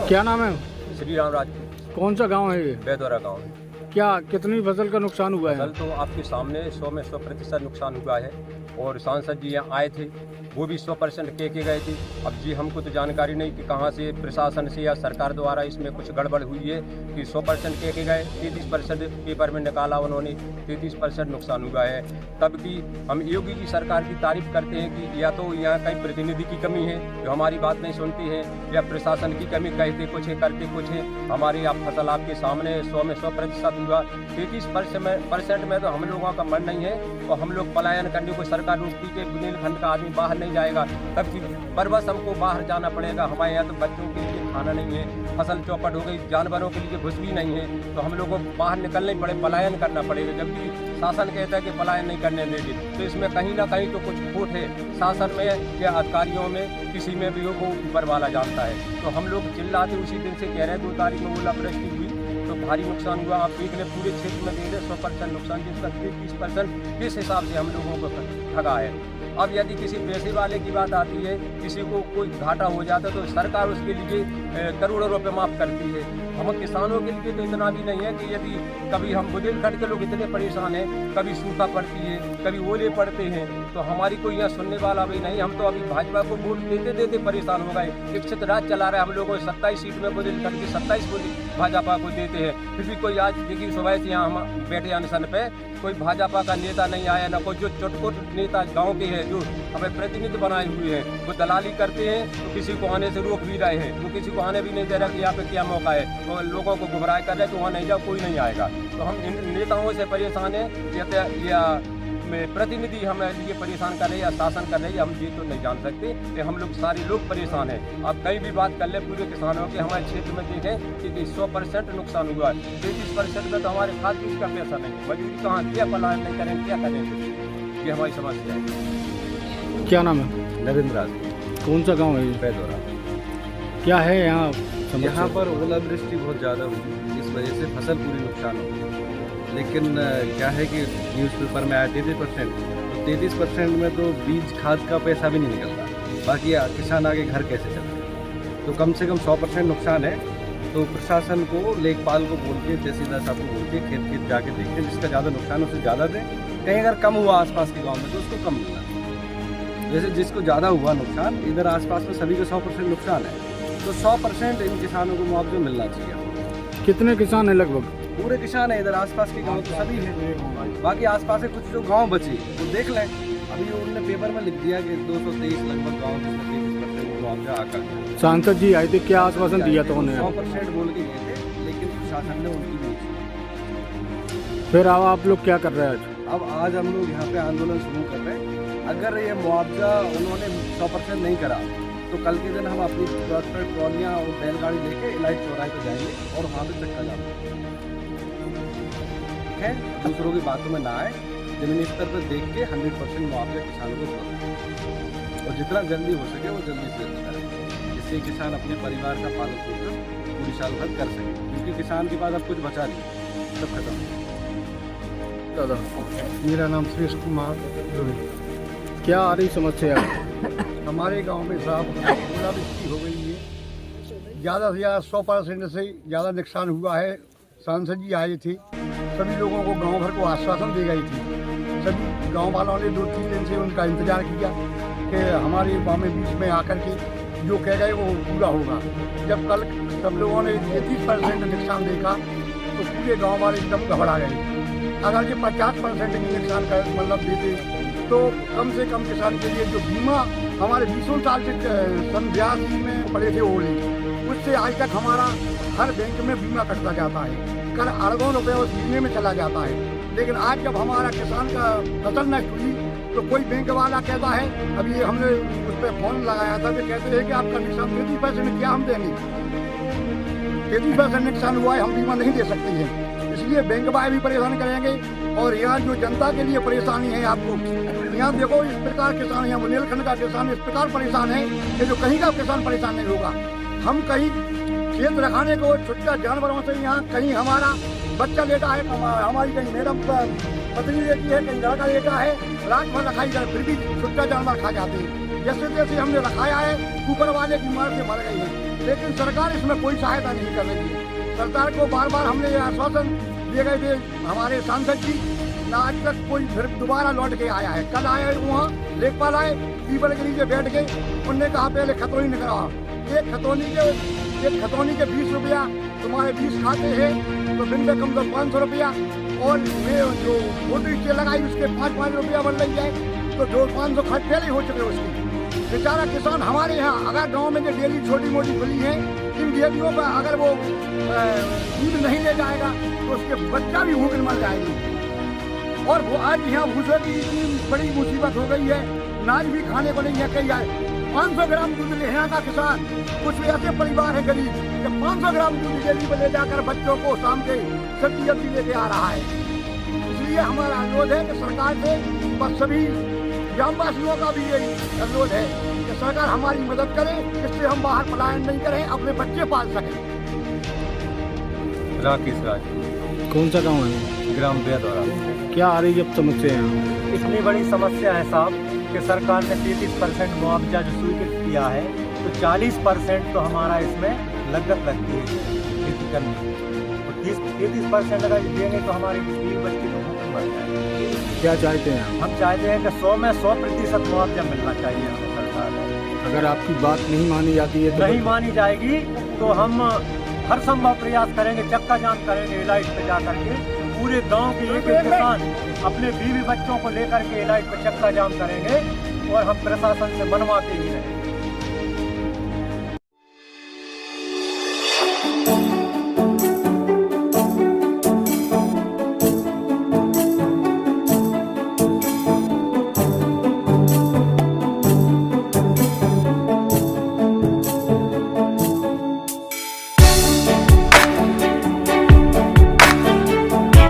क्या नाम है? श्री राम राज। कौन सा गांव है ये? बेदौरा गाँव है। क्या कितनी फसल का नुकसान हुआ है? फसल तो आपके सामने 100 में 100% नुकसान हुआ है और सांसद जी यहाँ आए थे, वो भी 100% कह के गए थे। अब जी हमको तो जानकारी नहीं कि कहाँ से प्रशासन से या सरकार द्वारा इसमें कुछ गड़बड़ हुई है कि 100% कह के गए, 33% पेपर में निकाला उन्होंने, 33% नुकसान हुआ है। तब भी हम योगी जी सरकार की तारीफ करते हैं कि या तो यहाँ कई प्रतिनिधि की कमी है जो हमारी बात नहीं सुनते हैं, या प्रशासन की कमी, कहते कुछ है करते कुछ है। हमारी आप फसल आपके सामने 100 में 100% हुआ। 33% में तो हम लोगों का मन नहीं है और हम लोग पलायन करने को सरकार रोकती है। बुंदेलखंड का आदमी बाहर नहीं जाएगा, तब की बरबस हमको बाहर जाना पड़ेगा। हमारे यहाँ तो बच्चों के लिए खाना नहीं है, फसल चौपट हो गई, जानवरों के लिए घुस भी नहीं है, तो हम लोगों को बाहर निकलना ही पड़े, पलायन करना पड़ेगा। जबकि शासन कहता है कि पलायन नहीं करने देंगे, तो इसमें कहीं ना कहीं तो कुछ खोट है शासन में या अधिकारियों में, किसी में भी हो, वो ऊपर वाला जानता है। तो हम लोग चिल्लाते उसी दिन से कह रहे हैं, 2 तारीख में ओलावृष्टि हुई तो भारी नुकसान हुआ। आप देख रहे पूरे क्षेत्र में देख रहे 100% नुकसान, जिसका 30% किस हिसाब से हम लोगों को ठगा है। अब यदि किसी पैसे वाले की बात आती है, किसी को कोई घाटा हो जाता है तो सरकार उसके लिए करोड़ों रुपए माफ़ करती है। हम किसानों के लिए तो इतना भी नहीं है कि यदि कभी हम बुंदेलखंड के लोग इतने परेशान हैं, कभी सूखा पड़ती है, कभी ओले पड़ते हैं, तो हमारी कोई यहाँ सुनने वाला भी नहीं। हम तो अभी भाजपा को वोट देते देते परेशान हो गए। इच्छित राज चला रहा है, हम लोगों को 27 सीट में बुंदेलखंड की 27 को भाजपा को देते हैं, फिर भी कोई आज देखिए सुबह से यहाँ हम बैठे अनशन पे, कोई भाजपा का नेता नहीं आया, न कोई जो चुटपुट नेता गांव के हैं जो हमें प्रतिनिधि बनाए हुए हैं, वो दलाली करते हैं, तो किसी को आने से रोक भी रहे हैं, वो किसी को आने भी नहीं दे रहा कि यहाँ पे क्या मौका है, तो लोगों को गुमराह कर रहे हैं कि वहाँ नहीं जाओ, कोई नहीं आएगा। तो हम इन नेताओं से परेशान हैं या प्रतिनिधि हमें लिए परेशान कर रहे हैं या शासन कर रहे हैं, हम ये तो नहीं जान सकते कि हम लोग सारे लोग परेशान हैं। आप कहीं भी बात कर ले पूरे किसानों के, हमारे क्षेत्र में देखें कि 100% नुकसान हुआ है। 33% में तो हमारे खाद बीज का पैसा नहीं है, मजदूरी कहाँ, क्या पलायन नहीं करें, क्या करेंगे, ये हमारी समस्या है। क्या नाम है? नरेंद्र राज। कौन सा गांव है ये? बेदौरा। क्या है यहाँ? यहाँ पर ओलावृष्टि बहुत ज़्यादा हुई, इस वजह से फसल पूरी नुकसान हो गई। लेकिन क्या है कि न्यूज़पेपर में आया 33%, तो 33% में तो बीज खाद का पैसा भी नहीं निकलता, बाकी किसान आगे घर कैसे चलते। तो कम से कम 100% नुकसान है। तो प्रशासन को, लेखपाल को बोल के, तहसीलदार साहब को बोल के खेत खेत जाके देखें, जिसका ज़्यादा नुकसान उसे ज़्यादा दें। कहीं अगर कम हुआ आसपास के गाँव में तो उसको कम मिलना, जैसे जिसको ज़्यादा हुआ नुकसान, इधर आसपास में सभी को 100% नुकसान है, तो 100% इन किसानों को मुआवजा मिलना चाहिए। कितने किसान हैं लगभग? पूरे किसान है, इधर आसपास के गांव तो सभी हैं, बाकी आसपास से कुछ जो गांव बचे वो देख लें। अभी उन्होंने पेपर में लिख दिया कि 223 लगभग गाँव जिसमें 33% मुआवजा आकर। सांसद जी आए थे, क्या आश्वासन दिया था उन्हें? 100% बोल के गए थे, लेकिन प्रशासन ने उनकी नहीं। फिर अब आप लोग क्या कर रहे हैं? अब आज हम लोग यहाँ पे आंदोलन शुरू कर रहे हैं। अगर ये मुआवजा उन्होंने 100% नहीं करा तो कल के दिन हम अपनी ट्रॉलियाँ और बैलगाड़ी लेके इलाज चौराहे पर जाएंगे और वहाँ पे चक्का जाएंगे। है दूसरों की बातों में ना आए, जमीनी स्तर पर देख के 100% मुआवजा किसानों को दो और जितना जल्दी हो सके वो जल्दी से जल्दी करें, जिससे किसान अपने परिवार का पालन पोषण पूरी साल भर कर सके, क्योंकि किसान के पास अब कुछ बचा नहीं, सब खत्म। दादा, मेरा नाम सुरेश कुमार। क्या आ रही समस्या है? हमारे गांव में साहब ओलावृष्टि हो गई है, ज़्यादा से ज़्यादा 100% से ज़्यादा नुकसान हुआ है। सांसद जी आए थे, सभी लोगों को गांव भर को आश्वासन दे गई थी। सभी गांव वालों ने 2-3 दिन से उनका इंतजार किया कि हमारे गांव में बीच में आकर के जो कह गए वो पूरा होगा। जब कल सब लोगों ने 33% नुकसान देखा तो पूरे गांव वाले एकदम घबरा गए। अगर ये 50% नुकसान का मतलब देते तो कम से कम किसान के लिए जो बीमा हमारे 20 साल से सन 82 में पड़े थे ओले, उससे आज तक हमारा हर बैंक में बीमा कटता जाता है। कल अरबों रुपये उस बीमे में चला जाता है। लेकिन आज जब हमारा किसान का फसल नष्ट हुई तो कोई बैंक वाला कहता है, अभी हमने उस पर फोन लगाया था, तो कहते हैं कि आपका नुकसान 33% क्या हम देंगे, 33% नुकसान हुआ है, हम बीमा नहीं दे सकते हैं। इसलिए बैंक वाले भी परेशान करेंगे और यहाँ जो जनता के लिए परेशानी है, आपको यहाँ देखो इस प्रकार किसान, यहाँ बुंदेलखंड का किसान इस प्रकार परेशान है कि जो कहीं का किसान परेशान नहीं होगा। हम कहीं खेत रखाने को छुट्टा जानवरों से, यहाँ कहीं हमारा बच्चा लेटा है, हमारी कहीं मैडम पत्नी लेती है, कहीं लड़का लेटा है, रात भर रखाई जाए, फिर भी छुट्टा जानवर खा जाते हैं। जैसे जैसे हमने रखाया है, ऊपर वाले की मार से मर गई है। लेकिन सरकार इसमें कोई सहायता नहीं कर रही है। सरकार को बार बार हमने ये आश्वासन दिए गए थे हमारे सांसद जी, ना आज तक कोई फिर दोबारा लौट के आया है। कल आए वहाँ लेखपाल आए, पीपल के नीचे बैठ गए, उनने कहा पहले खतौनी न कराओ, एक खतौनी के 20 रुपया तुम्हारे 20 खाते हैं तो बिन कम तो 500 रुपया, और वे जो वोटर स्टे लगाई उसके 5-5 रुपया बढ़ रही है, तो जो 500 खर्च पहले ही हो चुके उसकी। बेचारा किसान हमारे यहाँ अगर गांव में जो डेयरी छोटी मोटी खुली है, इन डेयरियों पर अगर वो दूध नहीं ले जाएगा तो उसके बच्चा भी भूख मर जाएगी। और वो आज यहाँ भूसे की इतनी बड़ी मुसीबत हो गई है, अनाज भी खाने को नहीं है। कहीं आए 500 ग्राम दूध ले यहाँ का किसान, कुछ ऐसे परिवार है गरीब कि 500 ग्राम दूध डेयरी पर ले जाकर बच्चों को शाम के सब्जी लेके आ रहा है। इसलिए हमारा अनुरोध है कि सरकार से बस सभी ग्रामवासियों का भी यही अनुरोध है कि सरकार हमारी मदद करे, जिससे हम बाहर पलायन नहीं करें, अपने बच्चे पाल सकें। राकेश राज, कौन सा गाँव है? ग्राम बेदौरा। क्या आ रही है अब समस्या यहाँ? इतनी बड़ी समस्या है साहब कि सरकार ने 33% मुआवजा जो स्वीकृत किया है, तो 40% तो हमारा इसमें लागत लगती है खेती करने की, और 33% अगर देंगे तो हमारे बीवी बच्चे को भूख मर जाएंगे। क्या चाहते हैं आप? हम चाहते हैं कि 100 में 100% मुआवजा मिलना चाहिए हमें सरकार को। अगर आपकी बात नहीं मानी जाती है तो नहीं मानी जाएगी तो हम हर संभव प्रयास करेंगे, चक्का जाम करेंगे इलाइट पे जा करके। पूरे गांव के एक किसान अपने बीवी बच्चों को लेकर के इलाइट पे चक्का जाम करेंगे और हम प्रशासन से मनवाते ही रहेंगे।